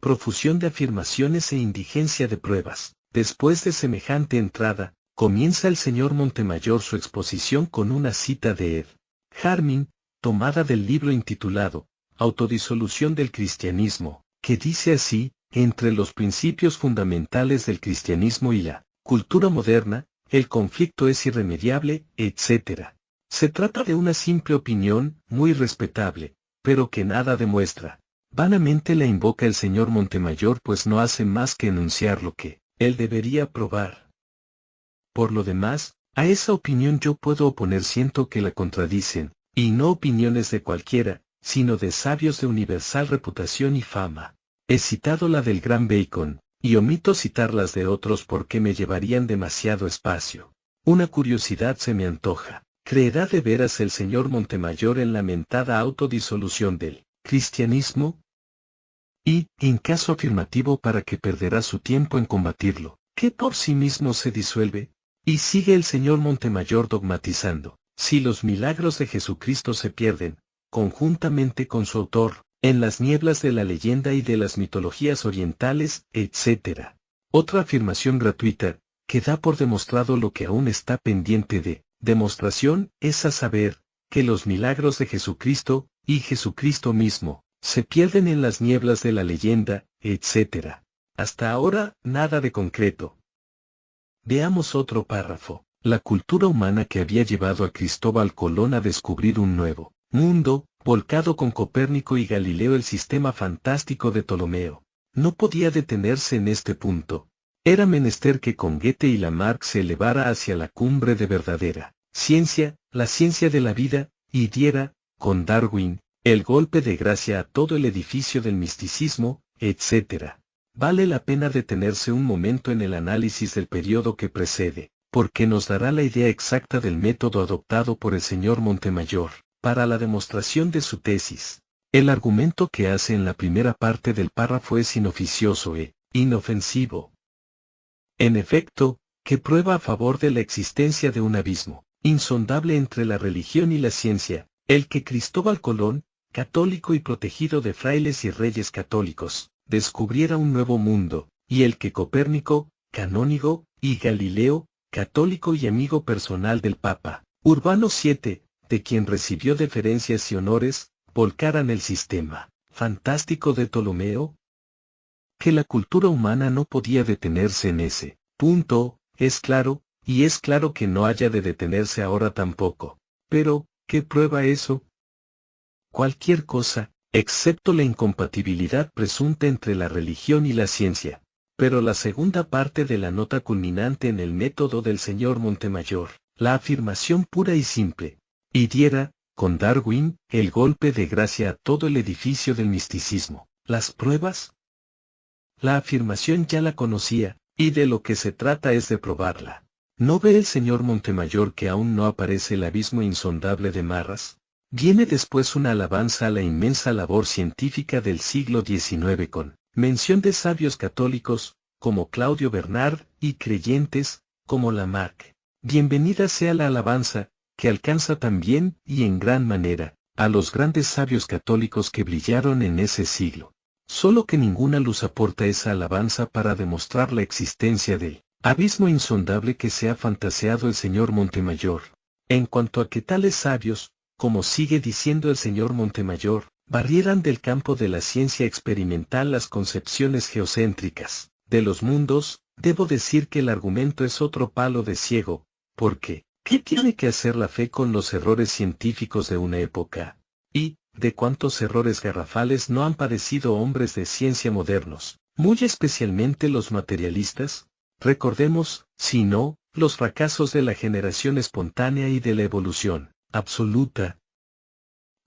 profusión de afirmaciones e indigencia de pruebas. Después de semejante entrada, comienza el señor Montemayor su exposición con una cita de Ed. Harmin, tomada del libro intitulado Autodisolución del cristianismo, que dice así: entre los principios fundamentales del cristianismo y la cultura moderna, el conflicto es irremediable, etc. Se trata de una simple opinión, muy respetable, pero que nada demuestra. Vanamente la invoca el señor Montemayor, pues no hace más que enunciar lo que él debería probar. Por lo demás, a esa opinión yo puedo oponer, siento que la contradicen, y no opiniones de cualquiera, sino de sabios de universal reputación y fama. He citado la del gran Bacon, y omito citar las de otros porque me llevarían demasiado espacio. Una curiosidad se me antoja. ¿Creerá de veras el señor Montemayor en la mentada autodisolución del cristianismo? Y, en caso afirmativo, ¿para qué perderá su tiempo en combatirlo, que por sí mismo se disuelve? Y sigue el señor Montemayor dogmatizando: si los milagros de Jesucristo se pierden, conjuntamente con su autor, en las nieblas de la leyenda y de las mitologías orientales, etc. Otra afirmación gratuita, que da por demostrado lo que aún está pendiente de demostración, es a saber, que los milagros de Jesucristo, y Jesucristo mismo, se pierden en las nieblas de la leyenda, etc. Hasta ahora, nada de concreto. Veamos otro párrafo. La cultura humana que había llevado a Cristóbal Colón a descubrir un nuevo mundo, volcado con Copérnico y Galileo el sistema fantástico de Ptolomeo, no podía detenerse en este punto. Era menester que con Goethe y Lamarck se elevara hacia la cumbre de verdadera ciencia, la ciencia de la vida, y diera, con Darwin, el golpe de gracia a todo el edificio del misticismo, etc. Vale la pena detenerse un momento en el análisis del periodo que precede, porque nos dará la idea exacta del método adoptado por el señor Montemayor para la demostración de su tesis. El argumento que hace en la primera parte del párrafo es inoficioso e inofensivo. En efecto, que prueba a favor de la existencia de un abismo insondable entre la religión y la ciencia, el que Cristóbal Colón, católico y protegido de frailes y reyes católicos, descubriera un nuevo mundo, y el que Copérnico, canónigo, y Galileo, católico y amigo personal del Papa Urbano VII, de quien recibió deferencias y honores, volcaran el sistema fantástico de Ptolomeo. Que la cultura humana no podía detenerse en ese punto, es claro, y es claro que no haya de detenerse ahora tampoco. Pero, ¿qué prueba eso? Cualquier cosa, excepto la incompatibilidad presunta entre la religión y la ciencia. Pero la segunda parte de la nota culminante en el método del señor Montemayor, la afirmación pura y simple, y diera, con Darwin, el golpe de gracia a todo el edificio del misticismo. ¿Las pruebas? La afirmación ya la conocía, y de lo que se trata es de probarla. ¿No ve el señor Montemayor que aún no aparece el abismo insondable de Marras? Viene después una alabanza a la inmensa labor científica del siglo XIX con mención de sabios católicos, como Claudio Bernard, y creyentes, como Lamarck. Bienvenida sea la alabanza, que alcanza también, y en gran manera, a los grandes sabios católicos que brillaron en ese siglo. Solo que ninguna luz aporta esa alabanza para demostrar la existencia del abismo insondable que se ha fantaseado el señor Montemayor. En cuanto a que tales sabios, como sigue diciendo el señor Montemayor, barrieran del campo de la ciencia experimental las concepciones geocéntricas de los mundos, debo decir que el argumento es otro palo de ciego, porque, ¿qué tiene que hacer la fe con los errores científicos de una época? Y, ¿de cuántos errores garrafales no han padecido hombres de ciencia modernos, muy especialmente los materialistas? Recordemos, si no, los fracasos de la generación espontánea y de la evolución absoluta.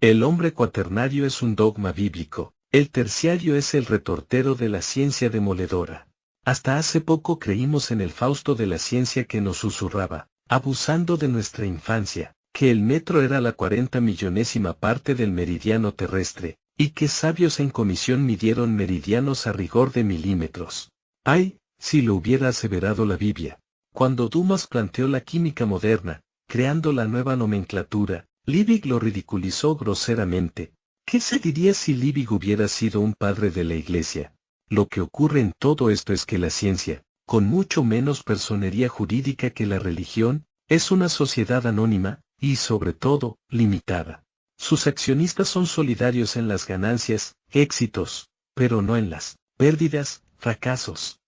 El hombre cuaternario es un dogma bíblico, el terciario es el retortero de la ciencia demoledora. Hasta hace poco creímos en el Fausto de la ciencia que nos susurraba, abusando de nuestra infancia, que el metro era la 40.000.000ª parte del meridiano terrestre, y que sabios en comisión midieron meridianos a rigor de milímetros. ¡Ay, si lo hubiera aseverado la Biblia! Cuando Dumas planteó la química moderna, creando la nueva nomenclatura, Liebig lo ridiculizó groseramente. ¿Qué se diría si Liebig hubiera sido un padre de la Iglesia? Lo que ocurre en todo esto es que la ciencia, con mucho menos personería jurídica que la religión, es una sociedad anónima, y sobre todo, limitada. Sus accionistas son solidarios en las ganancias, éxitos, pero no en las pérdidas, fracasos.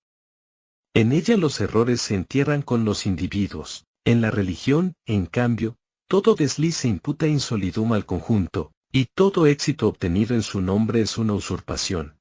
En ella los errores se entierran con los individuos. En la religión, en cambio, todo desliz se imputa in solidum al conjunto, y todo éxito obtenido en su nombre es una usurpación.